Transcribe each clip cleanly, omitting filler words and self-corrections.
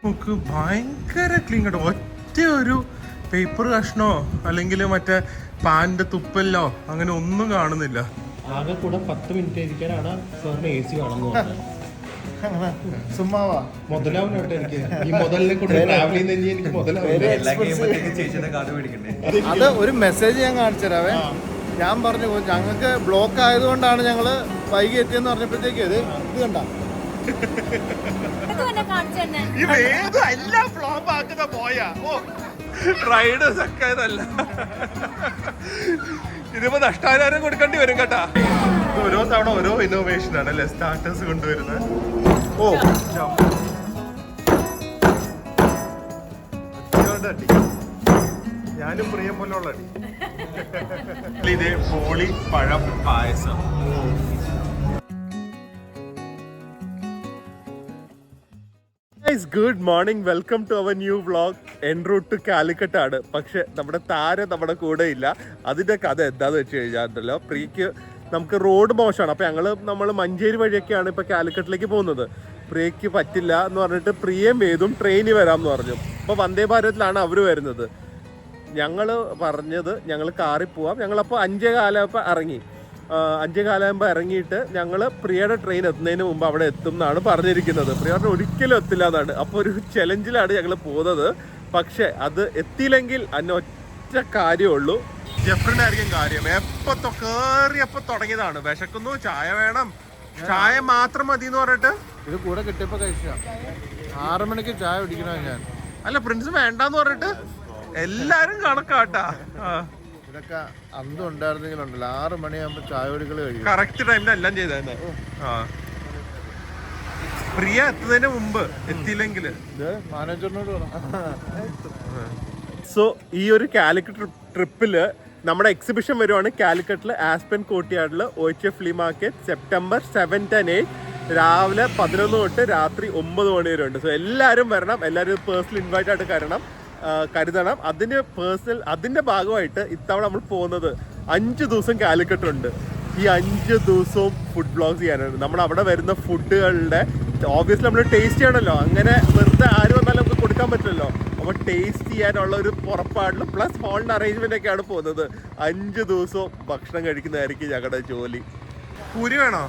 നമുക്ക് ഭയങ്കര ക്ലീൻ കേട്ടോ. ഒറ്റ ഒരു പേപ്പർ കഷ്ണോ അല്ലെങ്കിൽ മറ്റേ പാനിന്റെ തുപ്പല്ലോ അങ്ങനെ ഒന്നും കാണുന്നില്ല. ആകെ കൂടെ 10 മിനിറ്റ് ഇരിക്കാനാണ് സാറിന് AC കാണുന്നത്. സുമ്മാവാ മുതലാവിനോട്ടെ എനിക്ക് ഈ മുതലിനെ കൊണ്ട് ട്രാവൽ ചെയ്യുന്ന എനിക്ക് മുതലാവില്ല. അത് ഒരു മെസ്സേജ് ഞാൻ കാണിച്ചു തരാവേ. ഞാൻ പറഞ്ഞു ഞങ്ങൾക്ക് ബ്ലോക്ക് ആയതുകൊണ്ടാണ് ഞങ്ങൾ വൈകി എത്തിയെന്ന് പറഞ്ഞപ്പോഴത്തേക്ക് ഇത് കണ്ട റൈഡേഴ്സ് ഒക്കെ ഇതല്ല. ഇതിപ്പോ നഷ്ടാചാരം കൊടുക്കേണ്ടി വരും കേട്ടാ. ഓരോ തവണ ഓരോ ഇന്നോവേഷൻ ആണ് അല്ലെ സ്റ്റാർട്ടേഴ്സ് കൊണ്ടുവരുന്നത്. ഓ അടി ഞാനും പ്രിയ പോലുള്ള അടി. ഇതേ പോളി പഴം പായസം. Good morning, welcome to our new vlog. En route to Calicut ആണ്. പക്ഷെ നമ്മുടെ താരം നമ്മുടെ കൂടെ ഇല്ല. അതിന്റെ കഥ എന്താന്ന് വെച്ച് കഴിഞ്ഞാൽ പ്രിയക്ക് നമുക്ക് റോഡ് മോശമാണ്. അപ്പോൾ നമ്മൾ മഞ്ചേരി വഴിയൊക്കെയാണ് ഇപ്പോൾ കാലിക്കറ്റിലേക്ക് പോകുന്നത്. പ്രിയക്ക് പറ്റില്ല എന്ന് പറഞ്ഞിട്ട് പ്രിയം ഏതും ട്രെയിനിൽ വരാമെന്ന് പറഞ്ഞു. അപ്പോൾ വന്ദേ ഭാരതിലാണ് അവർ വരുന്നത്. ഞങ്ങൾ പറഞ്ഞത് ഞങ്ങൾ കാറിൽ പോവാം. ഞങ്ങളപ്പോൾ 5:15 ഇറങ്ങി. 5:15 ഇറങ്ങിയിട്ട് ഞങ്ങൾ പ്രിയയുടെ ട്രെയിൻ എത്തുന്നതിന് മുമ്പ് അവിടെ എത്തും എന്നാണ് പറഞ്ഞിരിക്കുന്നത്. പ്രിയയുടെ ഒരിക്കലും എത്തില്ല എന്നാണ്. അപ്പോൾ ഒരു ചലഞ്ചിലാണ് ഞങ്ങൾ പോകുന്നത്. പക്ഷെ അത് എത്തിയില്ലെങ്കിൽ അതിന് ഒറ്റ കാര്യമുള്ളൂ, ജെഫ്രിനായിരിക്കും കാര്യം. എപ്പോൾ തുടങ്ങിയതാണ് വിശക്കുന്നു, ചായ വേണം, ചായ മാത്രം മതി എന്ന് പറഞ്ഞിട്ട് ഇത് കൂടെ കിട്ടിയപ്പോ കഴിച്ച 6 മണിക്ക് ചായ കുടിക്കണ ഞാൻ. അല്ല പ്രിൻസ് വേണ്ടാന്ന് പറഞ്ഞിട്ട് എല്ലാരും കണക്കാട്ടാ. ഇതൊക്കെ അന്തും ഉണ്ടായിരുന്നെങ്കിലുണ്ടല്ലോ 6 മണിയാകുമ്പോ ചായ കുടികൾ കഴിയും. കറക്റ്റ് ടൈമിൽ എല്ലാം ചെയ്തേ. പ്രിയ എത്തുന്നതിന് മുമ്പ് എത്തിയില്ലെങ്കിൽ മാനേജറിനോട് സോ ഈ ഒരു കാലിക്കറ്റ് ട്രിപ്പില് നമ്മുടെ എക്സിബിഷൻ വരുവാണ് കാലിക്കറ്റിൽ ആസ്പെൻ കോർട്ട്യാർഡിൽ OHF flea market September 7 and 8 രാവിലെ 11 തൊട്ട് രാത്രി 9 മണി വരെ ഉണ്ട്. സോ എല്ലാവരും വരണം, എല്ലാവരും പേഴ്സണൽ ഇൻവൈറ്റ് ആയിട്ട് കരുതണം. അതിന്റെ ഭാഗമായിട്ട് ഇത്തവണ നമ്മൾ പോകുന്നത് 5 ദിവസം കാലിക്കറ്റ് ഉണ്ട്. ഈ 5 ദിവസവും ഫുഡ് ബ്ലോഗ്സ് ചെയ്യാനാണ്. നമ്മൾ അവിടെ വരുന്ന ഫുഡുകളുടെ ഓബിയസ്ലി നമ്മൾ ടേസ്റ്റ് ചെയ്യണമല്ലോ. അങ്ങനെ വെറുതെ ആര് വന്നാലും നമുക്ക് കൊടുക്കാൻ പറ്റില്ലല്ലോ. അപ്പോൾ ടേസ്റ്റ് ചെയ്യാനുള്ള ഒരു പുറപ്പാടിലും പ്ലസ് ഹോളിൻ്റെ അറേഞ്ച്മെന്റ് ഒക്കെയാണ് പോകുന്നത്. 5 ദിവസവും ഭക്ഷണം കഴിക്കുന്നതായിരിക്കും ഞങ്ങളുടെ ജോലി. പൂരി വേണോ?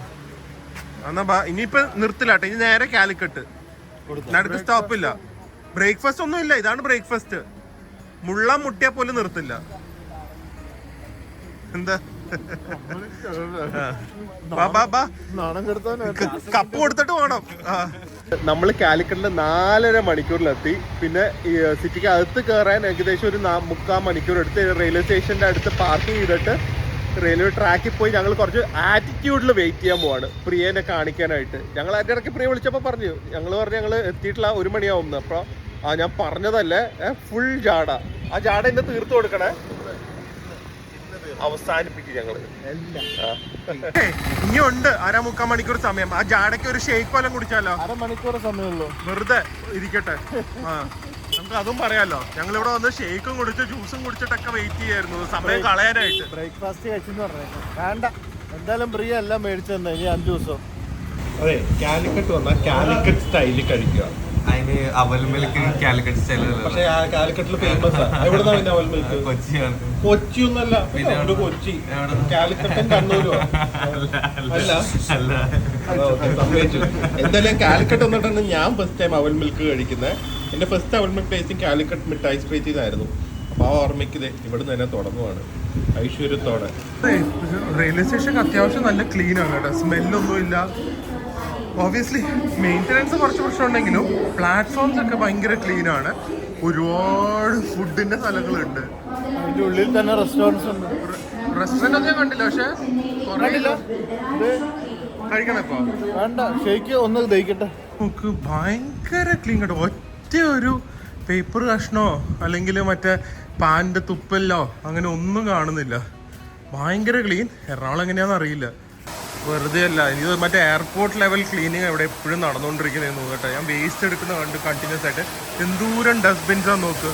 എന്നാ ഇനിയിപ്പോ നിർത്തില്ലാട്ടെ, ഇനി നേരെ കാലിക്കറ്റ്. നടുക്ക് സ്റ്റോപ്പില്ല, ബ്രേക്ക്ഫാസ്റ്റ് ഒന്നും ഇല്ല. ഇതാണ് ബ്രേക്ക്ഫാസ്റ്റ്. മുള്ള മുട്ടിയാ പോലും നിർത്തില്ല. എന്താ കപ്പ് കൊടുത്തിട്ട് പോണം. നമ്മൾ കാലിക്കറ്റിൽ 4.5 മണിക്കൂറിലെത്തി. പിന്നെ സിറ്റിക്ക് അകത്ത് കയറാൻ ഏകദേശം ഒരു 3/4 മണിക്കൂർ എടുത്ത് റെയിൽവേ സ്റ്റേഷന്റെ അടുത്ത് പാർക്ക് ചെയ്തിട്ട് റെയിൽവേ ട്രാക്കിൽ പോയി ഞങ്ങൾ കുറച്ച് ആറ്റിറ്റ്യൂഡിൽ വെയിറ്റ് ചെയ്യാൻ പോവാണ് പ്രിയനെ കാണിക്കാനായിട്ട്. ഞങ്ങൾ അതിൻ്റെ ഇടയ്ക്ക് പ്രിയ വിളിച്ചപ്പോൾ പറഞ്ഞു ഞങ്ങൾ എത്തിയിട്ടില്ല, 1 മണിയാവും. അപ്പോൾ ഞാൻ പറഞ്ഞതല്ലേ, ഫുൾ ജാട. ആ ജാട ഇന്ന് തീർത്തു കൊടുക്കണേ. അവസാനിപ്പിക്കും ഞങ്ങള്. ഇനിയുണ്ട് 1/4 മണിക്കൂർ സമയം. ആ ജാടയ്ക്ക് ഒരു ഷേക്ക് വല്ലതും കുടിച്ചാലോ? 1/2 മണിക്കൂർ സമയമുള്ളൂ. വെറുതെ ഇരിക്കട്ടെ. നമുക്ക് അതും പറയാലോ. ഞങ്ങളിവിടെ വന്ന് ഷേക്കും കുടിച്ച് ജ്യൂസും കുടിച്ചിട്ടൊക്കെ വെയിറ്റ് ചെയ്യായിരുന്നു സമയം കളയാനായിട്ട്. ബ്രേക്ക്ഫാസ്റ്റ് കഴിച്ചെന്ന് പറഞ്ഞേക്കാം. വേണ്ട, എന്തായാലും പ്രിയ എല്ലാം മേടിച്ചു തന്നെ ഇനി 5 ദിവസം. അതെ, കാലിക്കറ്റ് വന്നാൽ കാലിക്കറ്റ് സ്റ്റൈലിൽ കഴിക്കുക. അതിന് അവൽ മിൽക്ക് കാലിക്കറ്റ് സ്റ്റൈൽ. പക്ഷേ കാലിക്കറ്റിൽ ഫേമസ് എവിടുന്നാണ് അവൽ മിൽക്ക്? കൊച്ചിയാണ്. കൊച്ചി ഒന്നല്ല, പിന്നെ കൊച്ചി കാലിക്കറ്റും കണ്ണൂരും അല്ല. എന്തായാലും കാലിക്കറ്റ് വന്നിട്ടാണ് ഞാൻ ഫസ്റ്റ് ടൈം അവൽ മിൽക്ക് കഴിക്കുന്നത്. എന്റെ ഫസ്റ്റ് അവൽ മിൽക്ക് ടേസ്റ്റിംഗ് കാലിക്കറ്റ് മിഠായി സ്ട്രീറ്റിലായിരുന്നു. അപ്പൊ ആ ഓർമ്മയ്ക്ക് ഇത് ഇവിടുന്ന് തന്നെ തുടങ്ങുവാണ് ഐശ്വര്യത്തോടെ. റെയിൽവേ സ്റ്റേഷൻ അത്യാവശ്യം നല്ല ക്ലീൻ ആണ് കേട്ടോ, സ്മെല്ലൊന്നും ഇല്ല. ഓബിയസ്ലി മെയിൻ്റനൻസ് കുറച്ച് പ്രശ്നമുണ്ടെങ്കിലും പ്ലാറ്റ്ഫോംസ് ഒക്കെ ഭയങ്കര ക്ലീൻ ആണ്. ഒരുപാട് ഫുഡിന്റെ സ്ഥലങ്ങളുണ്ട്. അതിന്റെ ഉള്ളിൽ തന്നെ റെസ്റ്റോറൻറ്റ്സ് ഉണ്ട്. റെസ്റ്റോറൻറ്റ് ഒന്നും ഞാൻ കണ്ടില്ല, പക്ഷെ കഴിക്കണം. ഇപ്പൊ വേണ്ട, ഷേക്ക് ഒന്ന് ദഹിക്കട്ടെ. നമുക്ക് ഭയങ്കര ക്ലീൻ കേട്ടോ. ഒറ്റ ഒരു പേപ്പർ കഷ്ണോ അല്ലെങ്കിൽ മറ്റേ പാനിന്റെ തുപ്പല്ലോ അങ്ങനെ ഒന്നും കാണുന്നില്ല. ഭയങ്കര ക്ലീൻ. എറണാകുളം എങ്ങനെയാണെന്ന് അറിയില്ല. വെറുതെ അല്ല, ഇത് മറ്റേ എയർപോർട്ട് ലെവൽ ക്ലീനിങ് അവിടെ എപ്പോഴും നടന്നുകൊണ്ടിരിക്കുന്നതെന്ന് നോക്കട്ടെ. ഞാൻ വേസ്റ്റ് എടുക്കുന്ന കണ്ട് കണ്ടിന്യൂസ് ആയിട്ട്. എന്തൂരം ഡസ്റ്റ്ബിൻസാണ് നോക്ക്,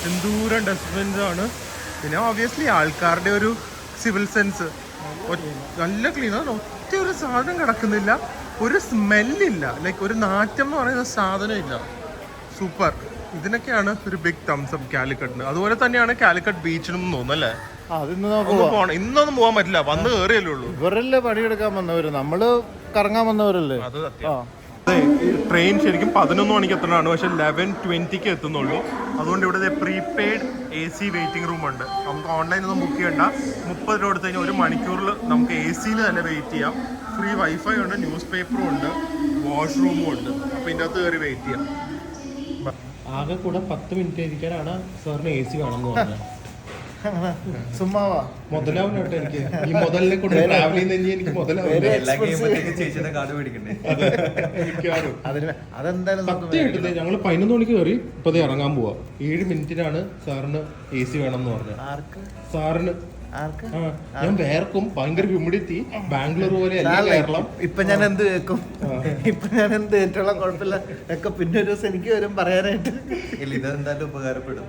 എന്തൂരം ഡസ്റ്റ്ബിൻസാണ്. പിന്നെ ഓബിയസ്ലി ആൾക്കാരുടെ ഒരു സിവിൽ സെൻസ് നല്ല ക്ലീനാണ്. ഒറ്റ ഒരു സാധനം കിടക്കുന്നില്ല, ഒരു സ്മെല്ലില്ല, ലൈക്ക് ഒരു നാറ്റം എന്ന് പറയുന്ന സാധനം ഇല്ല. സൂപ്പർ. ഇതിനൊക്കെയാണ് ഒരു ബിഗ് തംസ് അപ്പ് കാലിക്കറ്റിന്. അതുപോലെ തന്നെയാണ് കാലിക്കറ്റ് ബീച്ചിനും തോന്നുന്നു അല്ലേ? പോണം. ഇന്നൊന്നും പോകാൻ പറ്റില്ല, വന്ന് കയറിയല്ലേ ഉള്ളൂ. ഇവരല്ലേ പണിയെടുക്കാൻ വന്നവര്, നമ്മള് കറങ്ങാൻ വന്നവരല്ലേ. അത് സത്യം. ട്രെയിൻ ശരിക്കും 11 മണിക്ക് എത്തണതാണ്, പക്ഷെ 11:20 എത്തുന്നുള്ളൂ. അതുകൊണ്ട് ഇവിടെ പ്രീപെയ്ഡ് AC വെയിറ്റിംഗ് റൂം ഉണ്ട്. നമുക്ക് ഓൺലൈനിൽ ഒന്നും ബുക്ക് ചെയ്യണ്ട. 30 രൂപ കൊടുത്തു കഴിഞ്ഞാൽ 1 മണിക്കൂറിൽ നമുക്ക് AC തന്നെ വെയിറ്റ് ചെയ്യാം. ഫ്രീ വൈഫൈ ഉണ്ട്, ന്യൂസ് പേപ്പറും ഉണ്ട്, വാഷ്റൂമും ഉണ്ട്. അപ്പോൾ ഇതിൻ്റെ അകത്ത് കയറി വെയിറ്റ് ചെയ്യാം. ആകെ കൂടെ 10 മിനിറ്റ് ഇരിക്കാനാണ് സാറിന് AC വേണമെന്ന് പറഞ്ഞത്. സുമ്മാവാ മുതലാവില്ല കേട്ടോ എനിക്ക്. ഈ മുതലിനെ കൊണ്ട് ട്രാവൽ ചെയ്യുന്ന എനിക്ക് മുതലാവില്ല. ചേച്ചിയുടെ കാർഡ് മേടിക്കണ്ടേ? അതെന്തായാലും സത്യമായിട്ടില്ലേ, ഞങ്ങൾ 11 മണിക്ക് കയറി ഇപ്പൊ ഇറങ്ങാൻ പോവാ. 7 മിനിറ്റിനാണ് സാറിന് AC വേണം എന്ന് പറഞ്ഞത്. സാറിന് ഞാൻ വേർക്കും, ഭയങ്കര ഹ്യൂമിഡിറ്റി, ബാംഗ്ലൂർ പോലെ അല്ല കേരളം. ഇപ്പൊ ഞാൻ എന്ത് കേൾക്കും, ഇപ്പൊ ഞാൻ എന്ത് ഏറ്റവും കുഴപ്പമില്ല ഒക്കെ പിന്നെ ഒരു ദിവസം എനിക്ക് വരും പറയാനായിട്ട്. ഇല്ല, ഇതെന്തായാലും ഉപകാരപ്പെടും.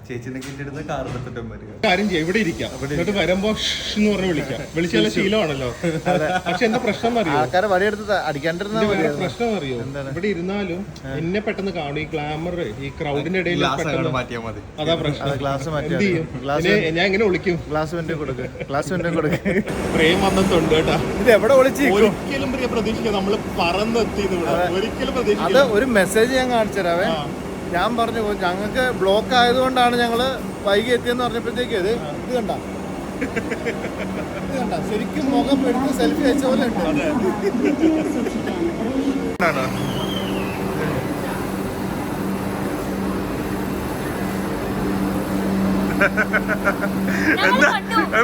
ചേച്ചിനെ കിട്ടിയിരുന്ന കാർ എടുത്തിട്ടും വരിക. കാര്യം ചെയ്യും, ഇവിടെ ഇരിക്കാം, എന്നിട്ട് വരുമ്പോ എന്ന് പറഞ്ഞ് വിളിക്കാം. വിളിച്ചാൽ ശീലമാണല്ലോ. പക്ഷെ എന്താ പ്രശ്നം അറിയോ, ആൾക്കാരെ വടിയെടുത്ത് അടിക്കാണ്ടിരുന്ന പ്രശ്നം അറിയോ, ഇവിടെ ഇരുന്നാലും എന്നെ പെട്ടെന്ന് കാണും. ഈ ഗ്ലാമർ, ഈ ക്രൗഡിന്റെ ഇടയിൽ മാറ്റിയാൽ മതി. അതാ പ്രശ്നം. ഗ്ലാസ് എന്ത് ചെയ്യും, ഞാൻ എങ്ങനെ വിളിക്കും? ഗ്ലാസ് പ്രേം വന്നിട്ടുണ്ട് കേട്ടാ. ഇത് എവിടെ വിളിച്ചു ഒരിക്കലും പ്രിയ പ്രതീക്ഷിക്കാം നമ്മള് പറന്നെത്തി. ഒരിക്കലും പ്രതീക്ഷിക്കാം. അത് ഒരു മെസ്സേജ് ഞാൻ കാണിച്ചു തരാവേ. ഞാൻ പറഞ്ഞു ഞങ്ങൾക്ക് ബ്ലോക്ക് ആയതുകൊണ്ടാണ് ഞങ്ങള് വൈകി എത്തിയെന്ന് പറഞ്ഞപ്പോഴത്തേക്ക് ഇത് കണ്ട ശരിക്കും മുഖം എടുത്ത് സെൽഫി വെച്ച പോലെ ഉണ്ട്.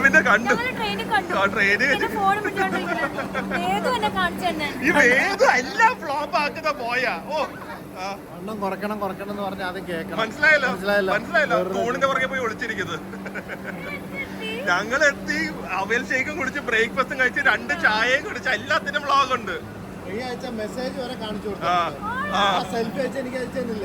പിന്നെ കണ്ടു എല്ലാം ഫ്ലോപ്പ് ആക്കുന്ന പോയാ. ഓ കുറയ്ക്കണം എന്ന് പറഞ്ഞാൽ ആദ്യം കേൾക്കണം. മനസ്സിലായല്ലോ. ഫോണിന്റെ പുറകെ പോയി ഒളിച്ചിരിക്കുന്നത്. ഞങ്ങളെത്തി, അവൽ ഷേക്കും കുടിച്ച് ബ്രേക്ക്ഫാസ്റ്റും കഴിച്ച് 2 ചായയും കുടിച്ച് എല്ലാത്തിനും വ്ളോഗ് ഉണ്ട്. ഈ ആഴ്ച മെസ്സേജ് വരെ കാണിച്ചു കൊടുത്തു. സെൽഫി അയച്ച എനിക്ക് അയച്ചെന്നില്ല.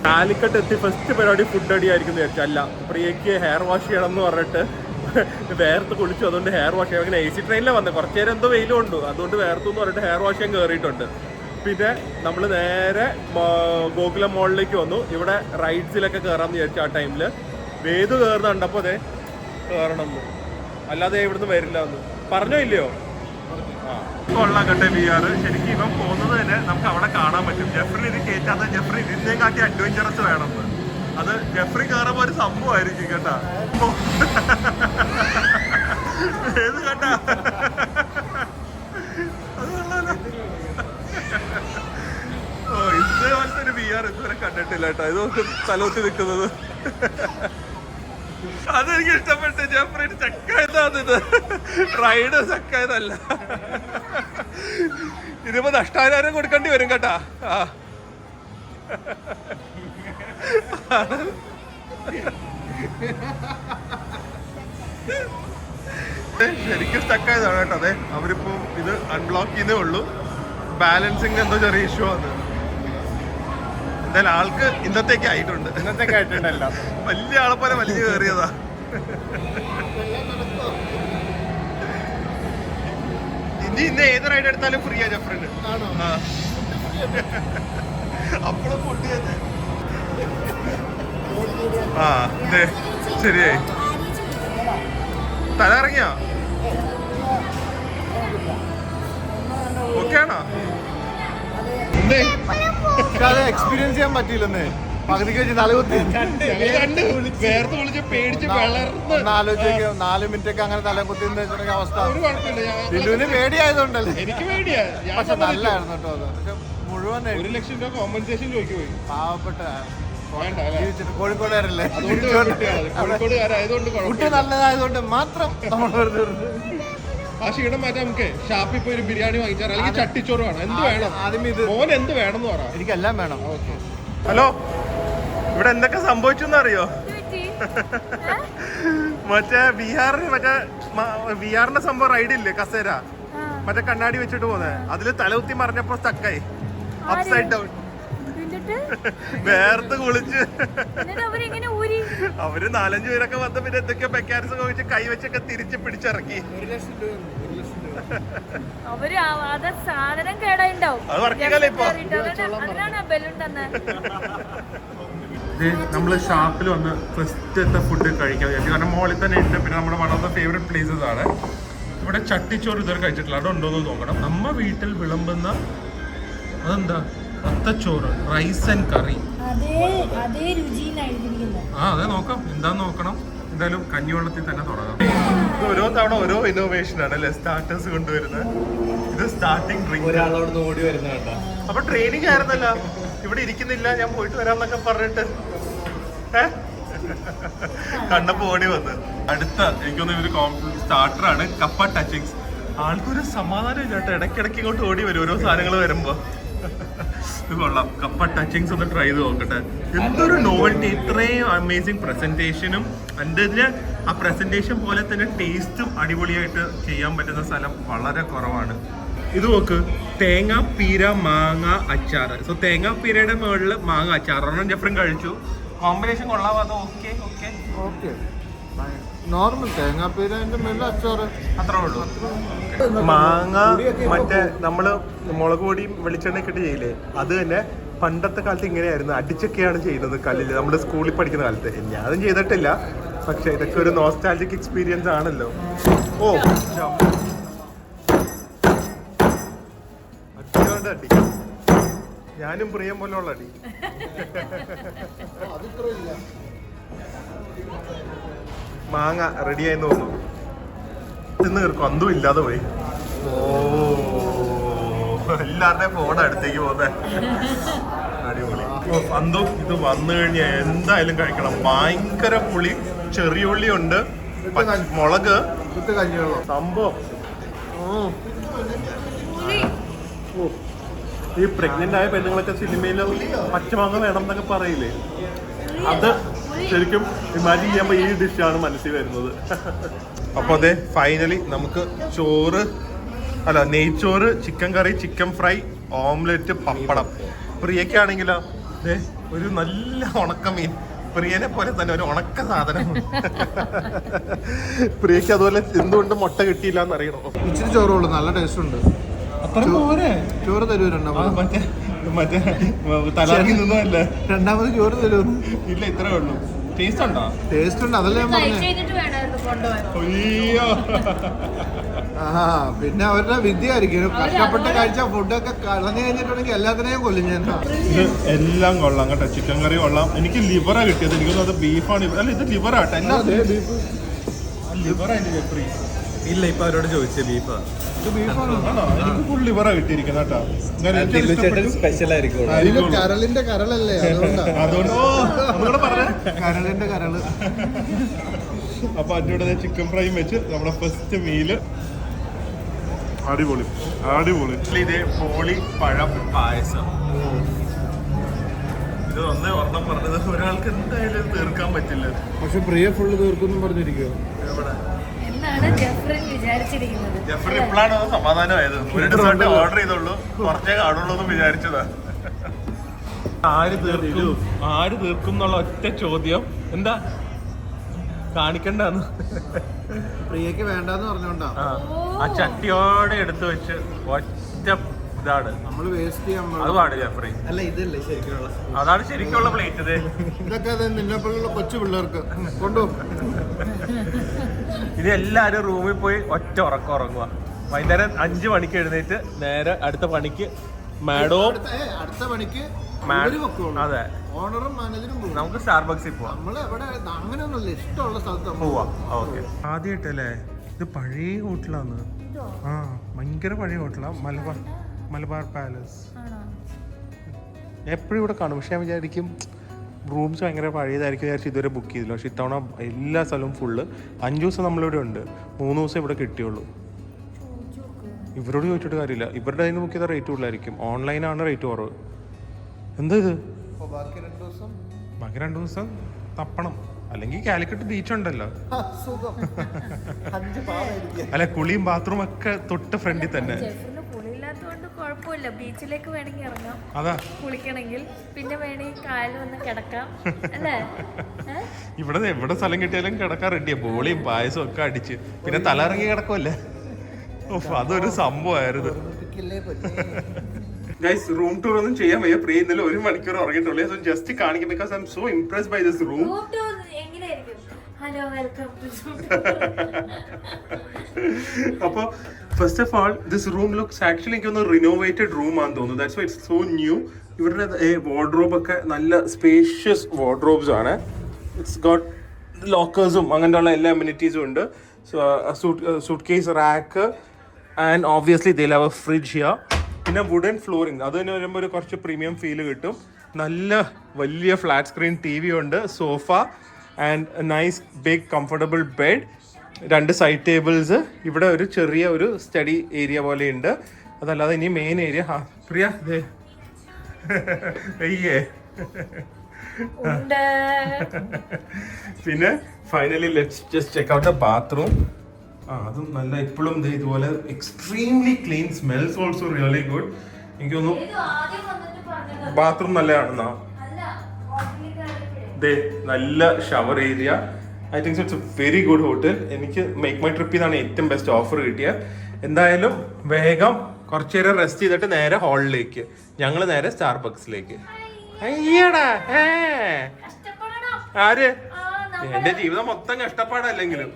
കാലിക്കട്ട് എത്തി ഫസ്റ്റ് പരിപാടി ഫുഡ് അടി ആയിരിക്കും വിചാരിച്ചു. അല്ല, പ്രിയക്ക് ഹെയർ വാഷ് ചെയ്യണം എന്ന് പറഞ്ഞിട്ട് വേർത്ത് കുളിച്ചു. അതുകൊണ്ട് ഹെയർ വാഷ് ചെയ്യാൻ അങ്ങനെ AC ട്രെയിനിലാണ് വന്നത്. കുറച്ചു നേരം എന്തോ വെയിലും ഉണ്ട്, അതുകൊണ്ട് വേർത്തു എന്ന് പറഞ്ഞിട്ട് ഹെയർ വാഷ് ചെയ്യാൻ കയറിയിട്ടുണ്ട്. പിന്നെ നമ്മൾ നേരെ ഗോകുലം മോളിലേക്ക് വന്നു. ഇവിടെ റൈഡ്സിലൊക്കെ കയറാമെന്ന് വിചാരിച്ചു. ആ ടൈമിൽ വേദു കയറുന്ന കണ്ടപ്പോൾ അതെ കയറണം എന്ന്, അല്ലാതെ ഇവിടുന്ന് വരില്ല എന്ന് പറഞ്ഞോ ഇല്ലയോ? കൊള്ളാം കേട്ടെ VR. ശരിക്കും ഇവൻ പോകുന്നത് തന്നെ നമുക്ക് അവിടെ കാണാൻ പറ്റും. ജെഫ്രി ഇത് കയറ്റാത്ത, ജെഫ്രി ഇതിനെ കാട്ടി അഡ്വഞ്ചറസ് വേണമെന്ന്. അത് ജെഫ്രി കയറുമ്പോൾ ഒരു സംഭവമായിരിക്കും കേട്ടാ. ഏത് കേട്ടാ, അത് കൊള്ളാലോ. ഓ, ഇതേപോലത്തെ ഒരു VR ഇതുവരെ കണ്ടിട്ടില്ല കേട്ടോ. ഇത് തലവത്തി നിൽക്കുന്നത് അതെനിക്ക് ഇഷ്ടപ്പെട്ടു. ജെഫ്രി ചക്കായതാണ് ഇത്, റൈഡ് ചക്കായതല്ല. ഇതിപ്പോ നഷ്ടാചാരം കൊടുക്കേണ്ടി വരും കേട്ടാ. ശരിക്കും സ്റ്റക്കായതാണ് കേട്ടോ. അതെ, അവരിപ്പോ ഇത് അൺബ്ലോക്ക് ചെയ്യുന്നേ ഉള്ളൂ. ബാലൻസിങ് എന്തോ ചെറിയ ഇഷ്യൂ ആണ്. എന്തായാലും ആൾക്ക് ഇന്നത്തേക്ക് ആയിട്ടുണ്ട്. വലിയ ആളെ പോലെ വലിയ കയറിയതാ. ഇന്ന് ഏത് റൈഡ് എടുത്താലും ഫ്രീ ആ ജെഫ്രിന്. അപ്പോഴും ഫുഡ് ചെയ്ത് ശരിയായി. തല ഇറങ്ങിയോ? ഓക്കെ ആണോ? അത് എക്സ്പീരിയൻസ് ചെയ്യാൻ പറ്റിയില്ലെന്നേ. പകുതിക്ക് വെച്ച് തലകുത്തി പേടിച്ച് ആലോചിക്കുക. 4 മിനിറ്റ് ഒക്കെ അങ്ങനെ തലകുത്തി അവസ്ഥ. ലിലുവിന് പേടിയായതുകൊണ്ടല്ലേ? എനിക്ക് പേടിയാ. പക്ഷെ നല്ലായിരുന്നു കേട്ടോ. അത് പക്ഷെ മുഴുവൻ 1 ലക്ഷം രൂപ കോമ്പൻസേഷൻ ചോദിക്കുപോയി. പാവപ്പെട്ട കോഴിക്കോടുകാരല്ലേ, കുട്ടി നല്ലതായതുകൊണ്ട് മാത്രം നമ്മൾ വെറുതെ ആ ക്ഷീണം മാറ്റാൻ നമുക്ക് ഷാപ്പിൽ പോയി ഒരു ബിരിയാണി വാങ്ങിച്ചാൽ, അല്ലെങ്കിൽ ചട്ടിച്ചോറ് വേണം. എന്ത് വേണം ആദ്യം ഇത് മോൻ എന്ത് വേണം എന്ന് പറ. എനിക്കെല്ലാം വേണം. ഹലോ, ഇവിടെ എന്തൊക്കെ സംഭവിച്ചെന്ന് അറിയോ? മറ്റേ വിആറിന്റെ സംഭവം റൈഡില്ലേ, കസേര, മറ്റേ കണ്ണാടി വെച്ചിട്ട് പോന്നെ, അതില് തലകുത്തി മറിഞ്ഞപ്പോ സ്റ്റക്കായി. Upside down. എന്നിട്ട് വേർത്ത് കുളിച്ച് എന്നിട്ട് അവരെങ്ങനെ ഊരി? അവര് 4-5 പേരൊക്കെ വന്ന് പിന്നെ എന്തൊക്കെയോ മെക്കാനിസം വെച്ച് കൈവച്ചൊക്കെ തിരിച്ച് പിടിച്ചിറക്കി. അവര് അത് സാധനം കേടായിണ്ടാവും. അത് വർക്കിങ്ങല്ലേ ഇപ്പൊ? അതിനാണ് ബലൂൺ തന്നെ. നമ്മള് ഷാപ്പിൽ വന്ന് ഫസ്റ്റത്തെ ഫുഡ് കഴിക്കാൻ വിചാരിച്ചു. കാരണം മോളിൽ തന്നെ ഉണ്ട്. പിന്നെ നമ്മുടെ one of the favourite places ആണ്. ഇവിടെ ചട്ടിച്ചോറ് ഇതുവരെ കഴിച്ചിട്ടില്ല. അവിടെ ഉണ്ടോന്ന് നോക്കണം. നമ്മ വീട്ടിൽ വിളമ്പുന്ന അതെന്താ അത്തച്ചോറ്, റൈസ് ആൻഡ് കറി. അതേ രുചിയിലായിരിക്കുന്നത്. അതെ നോക്കാം, എന്താന്ന് നോക്കണം. എന്തായാലും കഞ്ഞിവെള്ളത്തിൽ തന്നെ തുടങ്ങാം. ഇത് ഓരോ തവണ ഓരോ ഇന്നോവേഷൻ ആണ് അല്ലെ സ്റ്റാർട്ടേഴ്സ് കൊണ്ടുവരുന്നത്. ഇത് സ്റ്റാർട്ടിംഗ് ഡ്രിങ്ക്. ഒരാളോട് ഓടി വരുന്ന കേട്ടോ. അപ്പൊ ട്രെയിനിങ് ആയിരുന്നല്ലോ. ഇവിടെ ഇരിക്കുന്നില്ല, ഞാൻ പോയിട്ട് വരാന്നൊക്കെ പറഞ്ഞിട്ട് കണ്ണപ്പോ ഓടി വന്ന്. അടുത്ത എനിക്കൊന്ന് ഒരു സ്റ്റാർട്ടറാണ് കപ്പ ടച്ചിങ്സ്. ആൾക്കൊരു സമാധാനം ചേട്ടാ, ഇടയ്ക്കിടയ്ക്ക് ഇങ്ങോട്ട് ഓടി വരും ഓരോ സാധനങ്ങൾ വരുമ്പോ. ഇത് കൊള്ളാം, കപ്പ ടച്ചിങ്സ് ഒന്ന് ട്രൈ ചെയ്ത് നോക്കട്ടെ. എന്തൊരു നോവൽറ്റി, ഇത്രയും അമേസിങ് പ്രസന്റേഷനും അതിന് ആ പ്രസന്റേഷൻ പോലെ തന്നെ ടേസ്റ്റും അടിപൊളിയായിട്ട് ചെയ്യാൻ പറ്റുന്ന സ്ഥലം വളരെ കുറവാണ്. ഇത് നോക്ക്, തേങ്ങാപ്പീര മാങ്ങ അച്ചാർ. സോ തേങ്ങാപ്പീരയുടെ മുകളിൽ മാങ്ങ അച്ചാർ. ഒരെണ്ണം ജെഫ്രൻ കഴിച്ചു. കോമ്പിനേഷൻ കൊള്ളാവോ? അതോ ഓക്കെ ഓക്കെ ഓക്കെ നോർമൽ തേങ്ങാപ്പീരന്റെ മേലെ അച്ചാറ് അത്രേ ഉള്ളൂ. മാങ്ങ മറ്റേ നമ്മള് മുളക് പൊടിയും വെളിച്ചെണ്ണയൊക്കെ ഇട്ട് ചെയ്യില്ലേ, അത് തന്നെ പണ്ടത്തെ കാലത്ത് ഇങ്ങനെയായിരുന്നു. അടിച്ചൊക്കെയാണ് ചെയ്യുന്നത് കല്ലിൽ, നമ്മുടെ സ്കൂളിൽ പഠിക്കുന്ന കാലത്ത്. ഞാനും ചെയ്തിട്ടില്ല, പക്ഷെ ഇതൊക്കെ ഒരു നോസ്റ്റാൾജിക് എക്സ്പീരിയൻസ് ആണല്ലോ. ഓ അടിയോണ്ട് അടി, ഞാനും പ്രിയം പോലെ ഉള്ള അടി. മാങ്ങ റെഡിയായി തോന്നുന്നു. തിന്ന് തീർക്കും, അന്തും ഇല്ലാതെ പോയി. ഓ എല്ലാവരുടെയും ഫോൺ അടുത്തേക്ക് പോകുന്നേ. അടിപൊളി. അന്തു ഇത് വന്നു കഴിഞ്ഞാൽ എന്തായാലും കഴിക്കണം. ഭയങ്കര പുളി, ചെറിയ ഉള്ളി ഉണ്ട്, മുളക്, സംഭവം. ഈ പ്രഗ്നന്റ് ആയ പെണ്ണുങ്ങളൊക്കെ സിനിമയിൽ പച്ചമാങ്ങ വേണം എന്നൊക്കെ പറയില്ലേ, അത് ശരിക്കും ഇമാജിൻ ചെയ്യുമ്പോൾ ഈ ഡിഷാണ് മനസ്സിൽ വരുന്നത്. അപ്പോൾ അതെ ഫൈനലി നമുക്ക് ചോറ് അല്ല നെയ്ച്ചോറ്, ചിക്കൻ കറി, ചിക്കൻ ഫ്രൈ, ഓംലെറ്റ്, പപ്പടം. പ്രിയക്കാണെങ്കിലോ ഒരു നല്ല ഉണക്കമീൻ. പ്രിയനെ പോലെ തന്നെ ഒരു ഉണക്ക സാധനം. പ്രിയക്ക് അതുപോലെ എന്തുകൊണ്ട് മുട്ട കിട്ടിയില്ല എന്ന് അറിയണോ? ഇച്ചിരി ചോറുള്ളൂ, നല്ല ടേസ്റ്റ് ഉണ്ട്. ചോറ് തരൂ രണ്ടാമത്. മറ്റേ തലാക്കി നിന്നല്ലേ രണ്ടാമത് ചോറ് തരൂ. ഇല്ല ഇത്രേ ഉള്ളൂ. ടേസ്റ്റ് ഉണ്ടോ? ടേസ്റ്റ് ഉണ്ട്, അതല്ലേ ഞാൻ പറഞ്ഞത്. അയ്യോ പിന്നെ അവരുടെ വിദ്യ ആയിരിക്കും. കഷ്ടപ്പെട്ട് കഴിച്ച ഫുഡൊക്കെ കളഞ്ഞു കഴിഞ്ഞിട്ടുണ്ടെങ്കിൽ എല്ലാത്തിനെയും കൊല്ലും ഞാൻ. ഇത് എല്ലാം കൊള്ളാം കേട്ടോ. ചിക്കൻ കറി കൊള്ളാം. എനിക്ക് ലിവറാ കിട്ടിയത്. എനിക്കൊന്നും അത് ബീഫാണ്. അല്ല ഇത് ലിവറാട്ടെ. ലിവറായിട്ട് ജെഫ്രി ഇല്ല, ഇപ്പൊ അവരോട് ചോദിച്ചേ ബീഫാ. എനിക്ക് ഫുൾ ലിവറാ കിട്ടിയിരിക്കുന്നത് കേട്ടോ. സ്പെഷ്യൽ ആയിരിക്കും. കരളിന്റെ കരളല്ലേ, അതുകൊണ്ട് പറഞ്ഞ കരളിന്റെ കരള്. അപ്പൊ അതിനോട് ചിക്കൻ ഫ്രൈയും വെച്ച് നമ്മുടെ ഫസ്റ്റ് മീല്. അടിപൊളി അടിപൊളി. ഇതേ പോളി പഴം പായസം. ഇത് ഒന്നേ ഓർമ്മ പറഞ്ഞത് ഒരാൾക്ക് എന്തായാലും തീർക്കാൻ പറ്റില്ല. പക്ഷെ പ്രിയ ഫുള്ള് തീർക്കും പറഞ്ഞിരിക്കുവോ? ജെഫ്രി ഇപ്പോഴാണ് സമാധാനമായത്. ഒരു ഡിസേർട്ട് ഓർഡർ ചെയ്തോളൂ, കുറച്ചേ കാണുള്ളൂ എന്ന് വിചാരിച്ചതാ. ആര് തീർക്കും എന്നുള്ള ഒറ്റ ചോദ്യം. എന്താ കാണിക്കണ്ടെന്ന് പ്രിയക്ക് വേണ്ടെന്ന് പറഞ്ഞോണ്ടാ ആ ചട്ടിയോടെ എടുത്തു വെച്ച് ഒറ്റ ഇതാണ് നമ്മള് വേസ്റ്റ് ചെയ്യാൻ. അതുമാണ് ജെഫ്രി. അല്ല ഇതല്ലേ ശരിക്കുള്ള, അതാണ് ശരിക്കുള്ള പ്ലേറ്റ്. ഇതൊക്കെ നിന്നെപ്പോലുള്ള കൊച്ചു പിള്ളേർക്ക് കൊണ്ടുപോകും. ഇത് എല്ലാരും റൂമിൽ പോയി ഒറ്റ ഉറക്കം ഉറങ്ങുക. വൈകുന്നേരം 5 മണിക്ക് എഴുന്നേറ്റ് നേരെ അടുത്ത പണിക്ക് അടുത്ത പണിക്ക് അതെ ഓണറും മാനേജറും പോകും. നമുക്ക് സ്റ്റാർബക്സിൽ പോവാം. നമ്മള് എവിടെ അങ്ങനെയൊന്നുമില്ല, ഇഷ്ടമുള്ള സ്ഥലത്ത് പോവാം. ഓക്കെ. ആദ്യമായിട്ടല്ലേ ഇത് പഴയ ഹോട്ടലാണ്. ആ ഭയങ്കര പഴയ ഹോട്ടലാ. മലബാർ പാലസ് എപ്പോഴും ഇവിടെ കാണും. പക്ഷെ ഞാൻ വിചാരിക്കും റൂംസ് ഭയങ്കര പഴയതായിരിക്കും വിചാരിച്ച് ഇതുവരെ ബുക്ക് ചെയ്തില്ല. പക്ഷെ ഇത്തവണ എല്ലാ സ്ഥലവും ഫുള്ള്. 5 ദിവസം നമ്മളിവിടെ ഉണ്ട്, 3 ദിവസം ഇവിടെ കിട്ടിയുള്ളൂ. ഇവരോട് ചോദിച്ചിട്ട് കാര്യമില്ല, ഇവരുടെ അതിന് ബുക്ക് ചെയ്ത റേറ്റ് കൂടുതലായിരിക്കും. ഓൺലൈനാണ് റേറ്റ് കുറവ്. എന്താ ഇത്? ബാക്കി 2 ദിവസം തപ്പണം. അല്ലെങ്കിൽ കാലിക്കറ്റ് ബീച്ച് ഉണ്ടല്ലോ. അല്ല കുളിയും ബാത്റൂം ഒക്കെ തൊട്ട് ഫ്രണ്ടിൽ തന്നെ. കുഴപ്പമില്ല, ബീച്ചിലേക്ക് വേണമെങ്കിൽ ഇറങ്ങാം അതാ കുളിക്കണമെങ്കിൽ, പിന്നെ വേണമെങ്കിൽ കായൽ വന്ന് കിടക്കാം അല്ലേ? എവിടെ സ്ഥലം കിട്ടിയാലും കിടക്കാൻ റെഡിയാ, ബോളിയും പായസവും ഒക്കെ അടിച്ച്, പിന്നെ തലയിറങ്ങി കിടക്കുമല്ലേ. അതൊരു സംഭവമായിരുന്നു. ഗൈസ്, റൂം ടൂർ ഒന്നും ചെയ്യാൻ വയ്യ. പ്രിയ ഇന്നലെ 1 മണിക്കൂർ ഉറങ്ങിയിട്ടുള്ളൂ. സോ ജസ്റ്റ് കാണിക്കും, because I'm so impressed by this room. എങ്ങനെയായിരിക്കും? Hello, welcome to. അപ്പൊ first of all this room looks actually എനിക്കൊന്ന് റിനോവേറ്റഡ് റൂം ആണെന്ന് തോന്നുന്നു. That's why it's so new. ഇവരുടെ വാർഡ്രോബ് ഒക്കെ നല്ല സ്പേഷ്യസ് വാർഡ്രോബ്സ് ആണ്. ഇറ്റ്സ് ഗോട്ട് ലോക്കേഴ്സും അങ്ങനെയുള്ള എല്ലാ അമ്യൂണിറ്റീസും ഉണ്ട്. Suitcase rack and obviously they have a fridge here. പിന്നെ വുഡൻ ഫ്ലോറിങ്, അത് തന്നെ വരുമ്പോൾ ഒരു കുറച്ച് പ്രീമിയം ഫീൽ കിട്ടും. നല്ല വലിയ ഫ്ലാറ്റ് സ്ക്രീൻ ടി വി ഉണ്ട്, sofa and nice big comfortable bed, 2 side tables, ഇവിടെ ഒരു ചെറിയ ഒരു സ്റ്റഡി ഏരിയ പോലെ ഉണ്ട്. അതല്ലാതെ ഇനി മെയിൻ ഏരിയ പ്രിയ വെയ്യേ. പിന്നെ finally let's just check out the bathroom. അതും നല്ല ഇപ്പോഴും ഇതുപോലെ extremely clean, smells also really good. എനിക്ക് തോന്നുന്നു ബാത്റൂം നല്ലതാണെന്നാ. നല്ല shower area. I think it's A very good hotel. എനിക്ക് മേക്ക് മൈ ട്രിപ്പിൽ നിന്നാണ് ഏറ്റവും ബെസ്റ്റ് ഓഫർ കിട്ടിയത്. എന്തായാലും വേഗം കുറച്ചു നേരം റെസ്റ്റ് ചെയ്തിട്ട് നേരെ ഹാളിലേക്ക്, ഞങ്ങൾ നേരെ സ്റ്റാർബക്സിലേക്ക്. അയ്യടാ, ആര്? എന്റെ ജീവിതം മൊത്തം കഷ്ടപ്പാടല്ലെങ്കിലും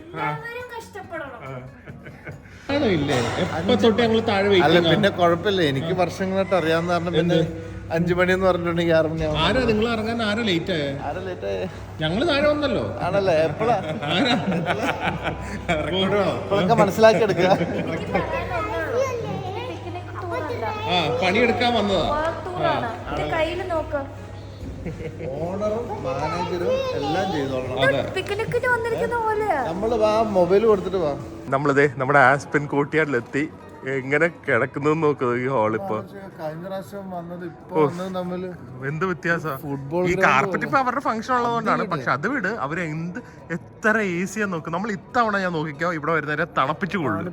ആണോ? ഇല്ലേ, എപ്പോ തൊട്ട് ഞങ്ങൾ താഴെ അല്ല വെയിറ്റ്. പിന്നെ കുഴപ്പമില്ല, എനിക്ക് വർഷങ്ങളായിട്ട് അറിയാവുന്ന കാരണം പിന്നെ 5 മണിയെന്ന് പറഞ്ഞിട്ടുണ്ടെങ്കിൽ 6 മണിയാവും. ആരാ നിങ്ങൾ ഇറങ്ങാൻ? ആരാ ലേറ്റ് ആയ? ആരാ ലേറ്റ് ആയേ? ഞങ്ങള് താഴെ വന്നല്ലോ. ആണല്ലേ? ഇപ്പോഴൊക്കെ മനസ്സിലാക്കി എടുക്കുക. പണിയെടുക്കാൻ വന്നതാ. കയ്യില് നോക്കാം, ഓണറും മാനേജറും എല്ലാം ചെയ്തോളണം. പിക്നിക്കിന് വന്നിരിക്കുന്ന പോലെയാ. നമ്മള് വാ, മൊബൈൽ കൊടുത്തിട്ട് വാ. നമ്മളിതേ നമ്മുടെ ആസ്പെൻ കോർട്ട്യാർഡിലെത്തി. എങ്ങനെ കിടക്കുന്നു നോക്കുന്നത് ഈ ഹാൾ. ഇപ്പൊ കഴിഞ്ഞ പ്രാവശ്യം വന്നത് ഇപ്പൊ വന്നത് തമ്മിൽ എന്ത് വ്യത്യാസം. ഫുട്ബോൾ ഈ കാർപ്പറ്റ് ഇപ്പൊ അവരുടെ ഫംഗ്ഷൻ ഉള്ളതുകൊണ്ടാണ്. പക്ഷെ അത് വിട്, അവര് എത്ര ഈസിയാ നോക്കും. നമ്മൾ ഇത്തവണ ഞാൻ നോക്കിക്കോ, ഇവിടെ വരുന്നവരെ തണുപ്പിച്ചു കൊള്ളും.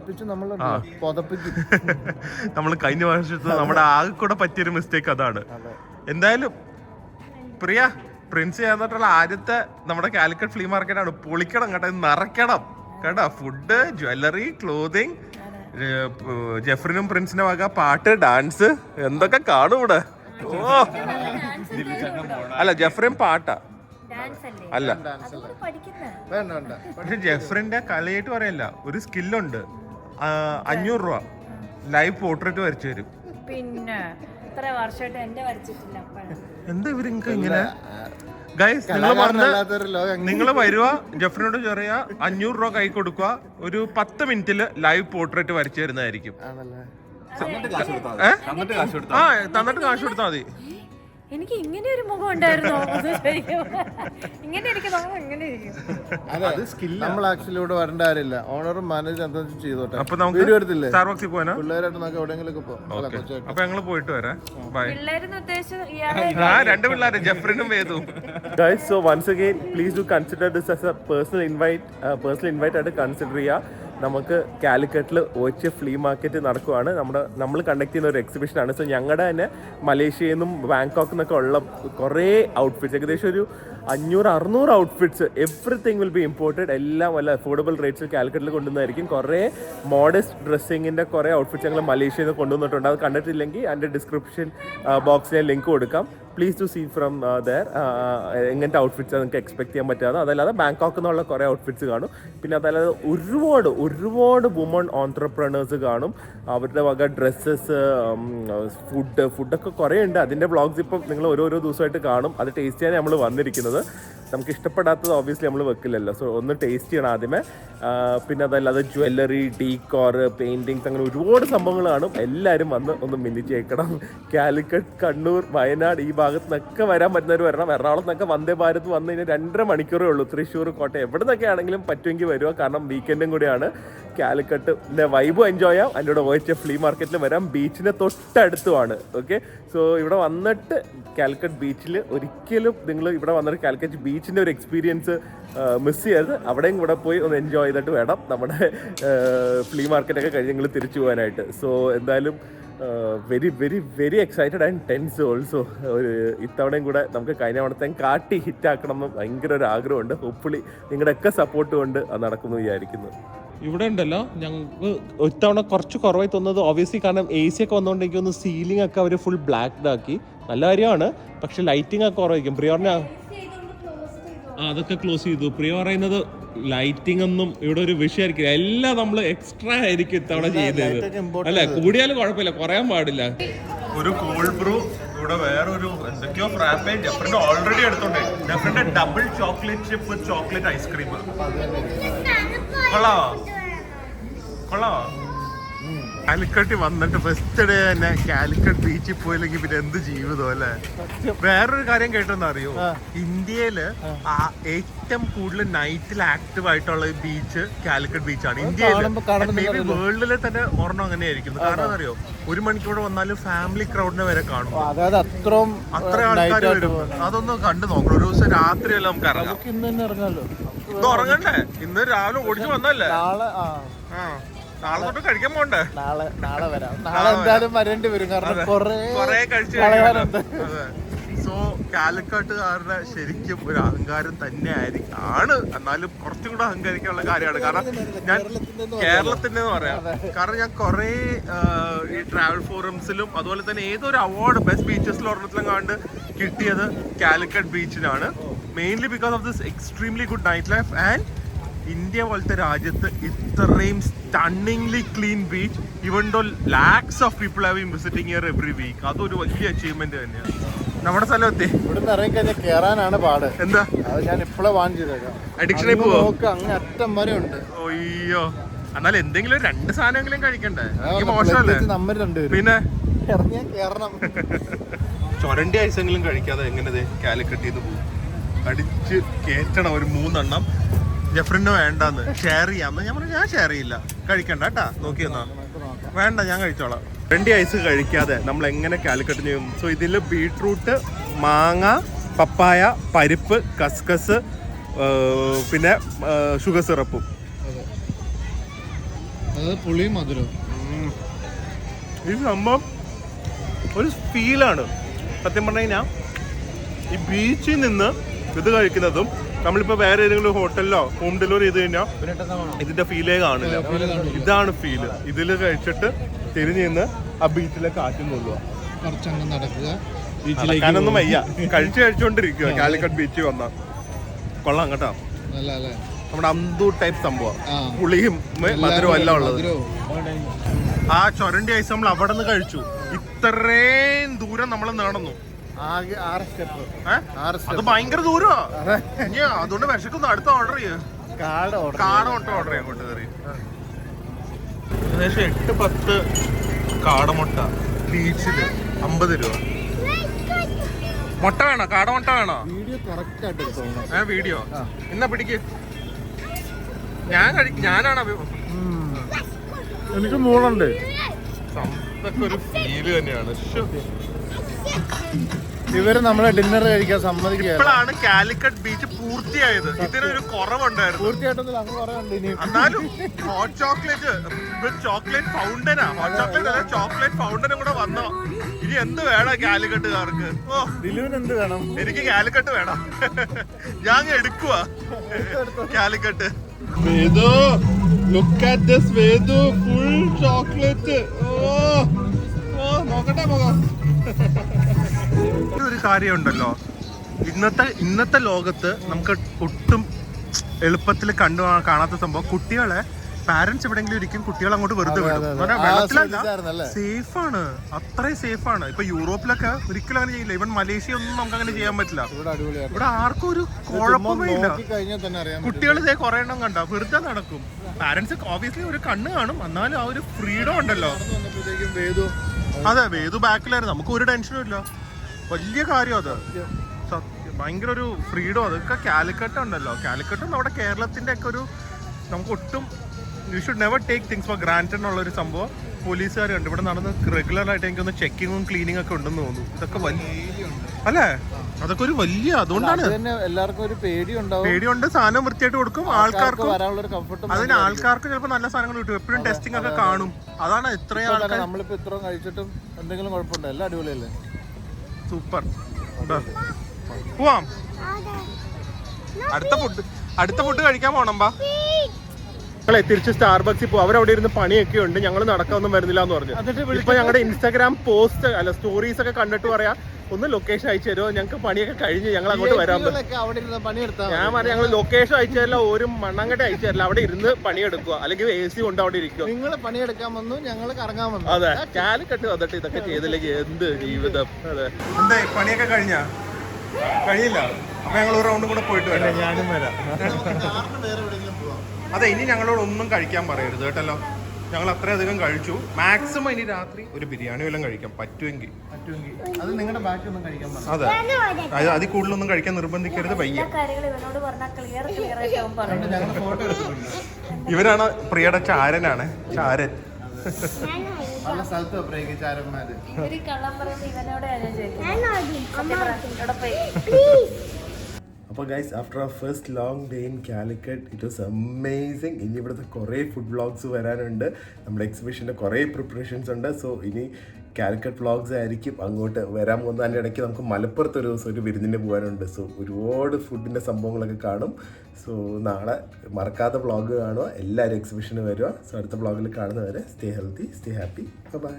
നമ്മൾ കഴിഞ്ഞ വർഷത്ത് നമ്മുടെ ആകെ കൂടെ പറ്റിയൊരു മിസ്റ്റേക്ക് അതാണ്. എന്തായാലും പ്രിയ, പ്രിൻസ് ചെയ്യാന്നിട്ടുള്ള ആദ്യത്തെ നമ്മുടെ കാലിക്കറ്റ് ഫ്ലീ മാർക്കറ്റ് ആണ്. പൊളിക്കണം കേട്ടോ, നിറയ്ക്കണം കേട്ടോ. ഫുഡ്, ജ്വല്ലറി, ക്ലോതിങ്, ജെഫ്രിനും പ്രിൻസിന്റെ വക പാട്ട്, ഡാൻസ്, എന്തൊക്കെ കാണും ഇവിടെ. ഓ അല്ല, ജെഫ്രിൻ പാട്ടാ അല്ല. പക്ഷെ ജെഫ്രിന്റെ കലയായിട്ട് പറയല്ല, ഒരു സ്കില്ലുണ്ട്. 500 രൂപ ലൈവ് പോർട്രേറ്റ് വരച്ചു തരും. പിന്നെ ഇത്ര വർഷമായിട്ട് എന്റെ വരച്ചിട്ടില്ല. എന്താ ഇവരിങ്ങനെ ഇങ്ങനെ? ഗൈസ്, നിങ്ങൾ വരുക, ജെഫ്രിനോട് ചെറിയ 500 രൂപ കൈ കൊടുക്കുക, ഒരു 10 മിനിറ്റില് ലൈവ് പോർട്രേറ്റ് വരച്ചു തരുന്നതായിരിക്കും. തന്നിട്ട് കാശ് കൊടുത്താൽ മതി. എനിക്ക് ഇങ്ങനെ ഒരു മുഖം ഉണ്ടായിരുന്നോ? ഇങ്ങനെ ഇരിക്കുന്നു, ഇങ്ങനെ ഇരിക്കും. നമ്മൾ ആക്ച്വലി ഇവിടെ വരേണ്ട കാര്യമില്ല. ഓണറും മാനേജറും എന്താ ചെയ്തോട്ടെ. അപ്പൊ നമുക്ക് സ്റ്റാർബക്സിൽ പോകാനോ? പിള്ളേരായിട്ട് നമുക്ക് എവിടെയെങ്കിലും പോകും. അപ്പൊ ഞങ്ങള് പോയിട്ട് വരാം. ബൈ. പിള്ളേരെന്ന് ഉദ്ദേശിച്ചത് ഇയാളെ 2 പിള്ളേര്, ജെഫ്രിനും വേദും. Guys, so once again, please do consider this as a personal invite ആയിട്ട് കൺസിഡർ ചെയ്യുക. നമുക്ക് കാലിക്കറ്റിൽ OHF ഫ്ലീ മാർക്കറ്റ് നടക്കുവാണ്. നമ്മൾ കണ്ടക്ട് ചെയ്യുന്ന ഒരു എക്സിബിഷനാണ്. സോ ഞങ്ങളുടെ തന്നെ മലേഷ്യയിൽ നിന്നും ബാങ്കോക്കിൽ നിന്നൊക്കെ ഉള്ള കുറേ ഔട്ട്ഫിറ്റ്സ്, ഏകദേശം ഒരു 500-600 outfits, everything will be imported. എല്ലാം വല്ല അഫോർഡബിൾ റേറ്റ്സിൽ കാലിക്കറ്റിൽ കൊണ്ടുവന്നായിരിക്കും. കുറേ മോഡസ്റ്റ് ഡ്രസ്സിങ്ങിൻ്റെ കുറേ ഔട്ട്ഫിറ്റ്സ് ഞങ്ങൾ മലേഷ്യയിൽ നിന്ന് കൊണ്ടുവന്നിട്ടുണ്ട്. അത് കണ്ടിട്ടില്ലെങ്കിൽ അതിൻ്റെ ഡിസ്ക്രിപ്ഷൻ ബോക്സിൽ ഞാൻ ലിങ്ക് കൊടുക്കാം. Please to see from there എങ്ങനത്തെ ഔട്ട്ഫിറ്റ്സ് നിങ്ങൾക്ക് എക്സ്പെക്ട് ചെയ്യാൻ പറ്റാതെ. അതല്ലാതെ ബാങ്കോക്കിൽ നിന്നുള്ള കുറേ ഔട്ട്ഫിറ്റ്സ് കാണും. പിന്നെ അതല്ലാതെ ഒരുപാട് വുമൺ ഓൺട്രപ്രണേഴ്സ് കാണും. അവരുടെ വക ഡ്രസ്സസ്, ഫുഡൊക്കെ കുറേ ഉണ്ട്. അതിൻ്റെ വ്ളോഗ്സ് ഇപ്പം നിങ്ങൾ ഓരോരോ ദിവസമായിട്ട് കാണും. അത് ടേസ്റ്റ് ചെയ്യാൻ നമ്മൾ വന്നിരിക്കുന്നത്. നമുക്ക് ഇഷ്ടപ്പെടാത്തത് ഓബ്വിയസ്ലി നമ്മൾ വെക്കില്ലല്ലോ. സോ ഒന്ന് ടേസ്റ്റ് ചെയ്യണം ആദ്യമേ. പിന്നെ അതല്ലാതെ ജ്വല്ലറി, ഡീകോർ, പെയിൻറ്റിങ്സ്, അങ്ങനെ ഒരുപാട് സംഭവങ്ങൾ കാണും. എല്ലാവരും വന്ന് ഒന്ന് മിന്നിച്ചേക്കണം. കാലിക്കറ്റ്, കണ്ണൂർ, വയനാട് ഈ ഭാഗത്ത് നിന്നൊക്കെ വരാൻ പറ്റുന്നവർ വരണം. എറണാകുളത്ത് നിന്നൊക്കെ വന്ദേ ഭാരത് വന്നു കഴിഞ്ഞാൽ 2.5 മണിക്കൂറേ ഉള്ളൂ. തൃശ്ശൂർ, കോട്ടയം, എവിടെ നിന്നൊക്കെ ആണെങ്കിലും പറ്റുമെങ്കിൽ വരിക. കാരണം വീക്കെൻഡും കൂടിയാണ്. കാലിക്കറ്റിൻ്റെ വൈബും എൻജോയ് ചെയ്യാം. അതിൻ്റെ കൂടെ OHF ഫ്ലീ മാർക്കറ്റിൽ വരാം. ബീച്ചിന് തൊട്ടടുത്തുമാണ്. ഓക്കെ, സോ ഇവിടെ വന്നിട്ട് കാലിക്കറ്റ് ബീച്ചിൽ ഒരിക്കലും നിങ്ങൾ ഇവിടെ വന്നിട്ട് കാലിക്കറ്റ് ബീച്ചിൻ്റെ ഒരു എക്സ്പീരിയൻസ് മിസ് ചെയ്യരുത്. അവിടെയും കൂടെ പോയി ഒന്ന് എൻജോയ് ചെയ്തിട്ട് വേണം നമ്മുടെ ഫ്ലീ മാർക്കറ്റൊക്കെ കഴിഞ്ഞ് നിങ്ങൾ തിരിച്ചു പോകാനായിട്ട്. സോ എന്തായാലും very very very excited and tense also. ഒരു ഇത്തവണയും കൂടെ നമുക്ക് കഴിഞ്ഞ തവണത്തെ കാട്ടി ഹിറ്റാക്കണം എന്ന് ഭയങ്കര ഒരു ആഗ്രഹമുണ്ട്. ഹോപ്പ്ഫുള്ളി നിങ്ങളുടെയൊക്കെ സപ്പോർട്ട് കൊണ്ട് അത് നടക്കുമെന്ന് വിചാരിക്കുന്നു. ഇവിടെ ഉണ്ടല്ലോ ഞങ്ങൾക്ക് ഇത്തവണ കുറച്ച് കുറവായി തോന്നുന്നത് ഓബിയസ്ലി കാരണം AC ഒക്കെ വന്നുകൊണ്ട് എനിക്ക് തോന്നുന്നു സീലിംഗ് ഒക്കെ അവർ ഫുൾ ബ്ലാക്ക് ആക്കി. നല്ല കാര്യമാണ്, പക്ഷെ ലൈറ്റിംഗ് ഒക്കെ കുറവായിരിക്കും. പ്രിയോറിന് അതൊക്കെ ക്ലോസ് ചെയ്തു. പ്രിയ പറയുന്നത് ലൈറ്റിംഗ് ഒന്നും ഇവിടെ ഒരു വിഷയമായിരിക്കില്ല, എല്ലാം നമ്മൾ എക്സ്ട്രാ ആയിരിക്കും ഇത്തവണ ചെയ്തത്. അല്ലെ, കൂടിയാലും കുഴപ്പമില്ല, കുറയാൻ പാടില്ല. ഒരു കോൾഡ് ബ്രൂ, ഇവിടെ വേറൊരു എന്തൊക്കെയോ ഫ്രാപ്പേ ജെഫ്രിന്റെ ഓൾറെഡി എടുത്തോണ്ടേ. ജെഫ്രിന്റെ double chocolate chip with chocolate ice cream. കൊള്ളാവോ കൊള്ളാവോ? കാലിക്കട്ട് വന്നിട്ട് ഫസ്റ്റ് ഡേ തന്നെ കാലിക്കട്ട് ബീച്ചിൽ പോയില്ലെങ്കിൽ പിന്നെ എന്ത് ജീവിതം അല്ലേ. വേറൊരു കാര്യം കേട്ടെന്ന് അറിയോ, ഇന്ത്യയില് ഏറ്റവും കൂടുതൽ നൈറ്റിൽ ആക്റ്റീവ് ആയിട്ടുള്ള ബീച്ച് കാലിക്കറ്റ് ബീച്ചാണ് ഇന്ത്യയിൽ. മേ ബി വേൾഡിലെ തന്നെ ഒരെണ്ണം അങ്ങനെയായിരിക്കും. കാരണം അറിയോ, 1 മണിക്കൂർ വന്നാലും ഫാമിലി ക്രൗഡിനെ വരെ കാണും. അത്ര ആൾക്കാർ വരും. അതൊന്ന് കണ്ടു നോക്കണം ഒരു ദിവസം. രാത്രിയല്ല നമുക്ക് ഇറങ്ങാം. ഇത് ഉറങ്ങണ്ടേ? ഇന്ന് രാവിലെ ഓടിച്ചു വന്നല്ലേ. നാളെ തൊട്ട് കഴിക്കാൻ പോണ്ടേ? നാളെ വരാം. നാളെ എന്തായാലും വരേണ്ടി വരും, കാരണം കൊറേ കഴിച്ചു കഴിഞ്ഞാൽ. അതെ. സോ കാലിക്കട്ടുകാരുടെ ശരിക്കും ഒരു അഹങ്കാരം തന്നെ ആണ്. എന്നാലും കുറച്ചും കൂടെ അഹങ്കരിക്കാനുള്ള കാര്യമാണ്. കാരണം ഞാൻ കേരളത്തിന്റെ പറയാം, കാരണം ഞാൻ കുറെ ഈ ട്രാവൽ ഫോറംസിലും അതുപോലെ തന്നെ ഏതൊരു അവാർഡ് ബെസ്റ്റ് ബീച്ചസിൽ ഒരെണ്ണത്തിലും കണ്ട് കിട്ടിയത് കാലിക്കറ്റ് ബീച്ചിനാണ്. Mainly because of this extremely good night life and India പോലത്തെ രാജ്യത്ത് ഇത്രയും stunningly clean beach, even though lakhs of people have been visiting here every week. അതൊരു വലിയ അച്ചീവ്മെന്റ് തന്നെയാണ്. നമ്മുടെ സ്ഥലം എത്തി. ഇവിടുന്ന് ഇറങ്ങിക്കഴിഞ്ഞാൽ കേറാനാണ് പാട്. എന്താ അത് ഞാൻ ഇപ്പോഴേ വാൺ ചെയ്തേക്കാം. അഡിക്ഷനെ പോവോ? അങ്ങ് അറ്റം വരെ ഉണ്ട്. അയ്യോ, എന്നാലും എന്തെങ്കിലും 2 സാധനമെങ്കിലും കഴിക്കണ്ടേ? മോശമല്ലേ നമ്മൾ രണ്ടുപേരും പിന്നെ ഇറങ്ങിയാൽ കേറണം. ചൊരണ്ടി ഐസെങ്കിലും കഴിക്കാതെ എങ്ങനെ കാലിക്കട്ടിന്ന് പോകും? അടിച്ച് കേറ്റണം ഒരു 3 എണ്ണം. ജെഫ്രിന് വേണ്ടെന്ന് ഷെയർ ചെയ്യാന്ന് ഞാൻ പറഞ്ഞു. ഞാൻ ഷെയർ ചെയ്യില്ല, കഴിക്കണ്ട കേട്ടാ. നോക്കിയെന്നാ വേണ്ട, ഞാൻ കഴിച്ചോളാം. 2 ഐസ് കഴിക്കാതെ നമ്മൾ എങ്ങനെ കാലിക്കട്ട് ചെയ്യും? സോ ഇതിൽ ബീട്രൂട്ട്, മാങ്ങ, പപ്പായ, പരിപ്പ്, കസ്കസ്, പിന്നെ ഷുഗർ സിറപ്പും. പുളിയും മധുരവും. ഈ സംഭവം ഒരു ഫീലാണ് സത്യം പറഞ്ഞു കഴിഞ്ഞാൽ. ഈ ബീച്ചിൽ നിന്ന് ഇത് കഴിക്കുന്നതും നമ്മളിപ്പോൾ വേറെ ഏതെങ്കിലും ഹോട്ടലിലോ ഹോം ഡെലിവറി ചെയ്ത് കഴിഞ്ഞാൽ ഇതിന്റെ ഫീലേ കാണില്ല. ഇതാണ് ഫീല്. ഇതിൽ കഴിച്ചിട്ട് തിരിഞ്ഞ് നിന്ന് ആ ബീച്ചിലെ കാറ്റും കൊള്ളുക. കുറച്ചങ്ങ് നടക്കുക. നടക്കാനൊന്നും വയ്യ, കഴിച്ചോണ്ടിരിക്കുക. കാലിക്കറ്റ് ബീച്ചിൽ വന്നാൽ കൊള്ളാം കേട്ടോ. നമ്മുടെ അന്തു ടൈപ്പ് സംഭവം, പുളിയും മധുരവും എല്ലാം ഉള്ളത്. ആ ചൊരണ്ടി ഐസ് നമ്മൾ അവിടെ നിന്ന് കഴിച്ചു. ഇത്രയും ദൂരം നമ്മൾ നടന്നു. അത് ഭയങ്കര ദൂരമാ. അതുകൊണ്ട് വിശക്കുന്നു. അടുത്ത ഓർഡർ ചെയ്യ. കാട മുട്ട ഓർഡർ ചെയ്യാൻ കൊണ്ട് കയറി. ഏകദേശം 8-10 കാടമുട്ട ബീച്ചില് 50 രൂപ. മുട്ട വേണോ? കാടമുട്ട വേണോ? വീഡിയോ എന്നാ പിടിക്ക്. ഞാനാണ് എനിക്ക് മൂളുണ്ട്. ഇതൊക്കെ ഒരു ഫീല് തന്നെയാണ്. ഇവര് നമ്മളെ ഡിന്നർ കഴിക്കാൻ സമ്മതിക്കുക. ഇപ്പോഴാണ് കാലിക്കറ്റ് ബീച്ച് പൂർത്തിയായത്. ഇതിനൊരു കുറവുണ്ടായിരുന്നു. പൂർത്തിയായിട്ടൊന്നും അങ്ങ് പറയാനുണ്ട്. ഇനി എന്നാലും ഹോട്ട് ചോക്ലേറ്റ് ചോക്ലേറ്റ് ഫൗണ്ടനാ. ഹോട്ട് ചോക്ലേറ്റ് അല്ല, ചോക്ലേറ്റ് ഫൗണ്ടനും കൂടെ വന്നോ. ഇനി എന്ത് വേണം കാലിക്കട്ടുകാർക്ക്? ഓ, ദിലുവിന് എന്ത് വേണം? എനിക്ക് കാലിക്കട്ട് വേണം. ഞാൻ എടുക്കുവാ Calicut. Vedu, look at this Vedu, full chocolate. ഓ നോക്കട്ടെ പോകാം. ഒരു കാര്യമുണ്ടല്ലോ, ഇന്നത്തെ ലോകത്ത് നമുക്ക് ഒട്ടും എളുപ്പത്തിൽ കാണാത്ത സംഭവം, കുട്ടികളെ പാരന്റ്സ് എവിടെയെങ്കിലും ഇരിക്കും, കുട്ടികൾ അങ്ങോട്ട് വെറുതെ വിടും. വെള്ളത്തിലല്ല, സേഫ് ആണ്, അത്രയും സേഫ് ആണ്. ഇപ്പൊ യൂറോപ്പിലൊക്കെ ഒരിക്കലും അങ്ങനെ ചെയ്യില്ല. ഇവൻ മലേഷ്യ ഒന്നും നമുക്ക് അങ്ങനെ ചെയ്യാൻ പറ്റില്ല. ഇവിടെ ആർക്കും ഒരു കുഴപ്പമേ ഇല്ല. കുട്ടികൾ ഇതേ കുറെ എണ്ണം കണ്ട വെറുതെ നടക്കും. പാരന്റ്സ് ഓബിയസ്ലി ഒരു കണ്ണ് കാണും, എന്നാലും ആ ഒരു ഫ്രീഡം ഉണ്ടല്ലോ. അതെ, വേദു ബാക്കിലായിരുന്നു. നമുക്ക് ഒരു ടെൻഷനും ഇല്ല. വലിയ കാര്യം അത്. ഭയങ്കര ഒരു ഫ്രീഡം. അതൊക്കെ കാലിക്കട്ട് ഉണ്ടല്ലോ. കാലിക്കട്ടും നമ്മുടെ കേരളത്തിന്റെ ഒക്കെ ഒരു, നമുക്ക് ഒട്ടും you should never take things for granted എന്നുള്ള ഒരു സംഭവം പോലീസുകാരുണ്ട് ഇവിടെ നടന്ന് റെഗുലർ ആയിട്ട് എനിക്കൊന്ന് ചെക്കിങ്ങും ക്ലീനിങ് ഒക്കെ ഉണ്ടെന്ന് തോന്നുന്നു. ഇതൊക്കെ വലിയ അല്ലേ, അതൊക്കെ ഒരു വലിയ അതുകൊണ്ടാണ് എല്ലാവർക്കും ഒരു പേടിയുണ്ടാവും. പേടിയുണ്ട്, സാധനം വൃത്തിയായിട്ട് കൊടുക്കും ആൾക്കാർക്ക് വരാനുള്ള ഒരു കംഫർട്ടും. അതിന് ആൾക്കാർക്ക് ചിലപ്പോൾ നല്ല സാധനങ്ങൾ കിട്ടും, എപ്പോഴും ടെസ്റ്റിംഗ് ഒക്കെ കാണും. അതാണ് ഇത്രയും ആൾക്കാർ. നമ്മളിപ്പോ ഇത്രയും കഴിച്ചിട്ടും എന്തെങ്കിലും കുഴപ്പമുണ്ടോ? എല്ലാം അടിപൊളിയല്ലേ? സൂപ്പർ. പോവാം, അടുത്ത ഫുഡ് കഴിക്കാൻ പോണം. ബാ ഞങ്ങളെ തിരിച്ച് സ്റ്റാർബക്സിൽ പോകും. അവരവിടെ ഇരുന്ന് പണിയൊക്കെ ഉണ്ട്, ഞങ്ങൾ നടക്കാനൊന്നും വരുന്നില്ല എന്ന് പറഞ്ഞു. ഇപ്പൊ ഞങ്ങളുടെ ഇൻസ്റ്റാഗ്രാം പോസ്റ്റ് അല്ല സ്റ്റോറീസ് ഒക്കെ കണ്ടിട്ട് പറയാ ഒന്ന് ലൊക്കേഷൻ അയച്ചു തരുമോ, ഞങ്ങൾക്ക് പണിയൊക്കെ കഴിഞ്ഞ് ഞങ്ങൾ അങ്ങോട്ട് വരാൻ. ഞാൻ പറയാം ഞങ്ങൾ ലൊക്കേഷൻ അയച്ചു തരില്ല, ഒരു മണ്ണാങ്കട്ട അയച്ചു തരില്ല, അവിടെ ഇരുന്ന് പണിയെടുക്കുക, അല്ലെങ്കിൽ AC കൊണ്ട് അവിടെ ഇരിക്കുക. നിങ്ങൾ പണിയെടുക്കാൻ വന്നു, ഞങ്ങൾ കറങ്ങാൻ വന്നു. അതെ, കാലിക്കട്ട് വന്നിട്ട് ഇതൊക്കെ ചെയ്തില്ലെങ്കിൽ എന്ത് ജീവിതം. അതെ, എന്താ പണിയൊക്കെ കഴിയില്ല. അപ്പൊ ഞങ്ങൾ ഒരു റൗണ്ട് കൂടെ പോയിട്ട് വരാം. ഞാനും വരാം. അതെ, ഇനി ഞങ്ങളോട് ഒന്നും കഴിക്കാൻ പറയരുത് കേട്ടല്ലോ. ഞങ്ങൾ അത്രയധികം കഴിച്ചു. മാക്സിമം ഇനി രാത്രി ഒരു ബിരിയാണി വല്ലതും കഴിക്കാം പറ്റുമെങ്കിൽ. അത് നിങ്ങളുടെ ബാക്കി ഒന്നും കഴിക്കാൻ പറഞ്ഞു. അതെ, അതിൽ കൂടുതലൊന്നും കഴിക്കാൻ നിർബന്ധിക്കരുത്. വയ്യ. ഞങ്ങൾ ഫോട്ടോ എടുത്തിട്ടുണ്ട്. ഇവരാണ് പ്രിയയുടെ ചാരനാണ്, ചാരൻ. നല്ല സ്ഥലത്ത് ചാരന്മാര്. അപ്പോൾ ഗൈസ്, ആഫ്റ്റർ ആ first long day in Calicut it was amazing. ഇനി ഇവിടുത്തെ കുറേ ഫുഡ് വ്ളോഗ്സ് വരാനുണ്ട്. നമ്മുടെ എക്സിബിഷൻ്റെ കുറേ പ്രിപ്പറേഷൻസ് ഉണ്ട്. സോ ഇനി കാലിക്കറ്റ് വ്ളോഗ്സ് ആയിരിക്കും അങ്ങോട്ട് വരാൻ പോകുന്ന. അതിൻ്റെ ഇടയ്ക്ക് നമുക്ക് മലപ്പുറത്ത് ഒരു ദിവസം ഒരു വിരുന്നിന് പോകാനുണ്ട്. സോ ഒരുപാട് ഫുഡിൻ്റെ സംഭവങ്ങളൊക്കെ കാണും. സോ നാളെ മറക്കാതെ വ്ളോഗ് കാണുക. എല്ലാവരും എക്സിബിഷന് വരിക. സോ അടുത്ത വ്ളോഗിൽ കാണുന്നവരെ stay healthy, stay happy, by.